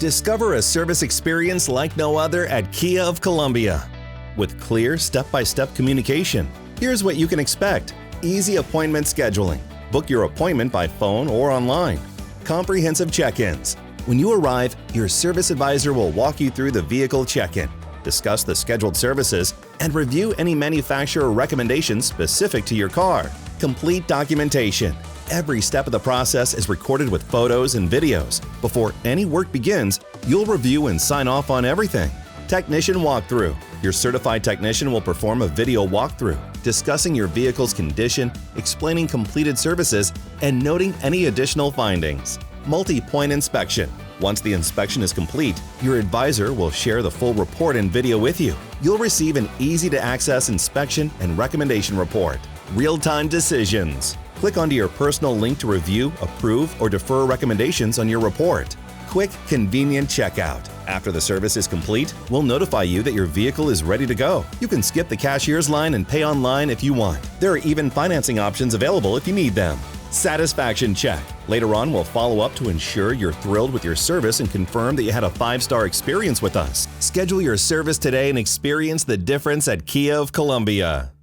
Discover a service experience like no other at Kia of Columbia. With clear, step-by-step communication, here's what you can expect. Easy appointment scheduling. Book your appointment by phone or online. Comprehensive check-ins. When you arrive, your service advisor will walk you through the vehicle check-in, discuss the scheduled services, and review any manufacturer recommendations specific to your car. Complete documentation. Every step of the process is recorded with photos and videos. Before any work begins, you'll review and sign off on everything. Technician walkthrough. Your certified technician will perform a video walkthrough, discussing your vehicle's condition, explaining completed services, and noting any additional findings. Multi-point inspection. Once the inspection is complete, your advisor will share the full report and video with you. You'll receive an easy-to-access inspection and recommendation report. Real-time decisions. Click onto your personal link to review, approve, or defer recommendations on your report. Quick, convenient checkout. After the service is complete, we'll notify you that your vehicle is ready to go. You can skip the cashier's line and pay online if you want. There are even financing options available if you need them. Satisfaction check. Later on, we'll follow up to ensure you're thrilled with your service and confirm that you had a 5-star experience with us. Schedule your service today and experience the difference at Kia of Columbia.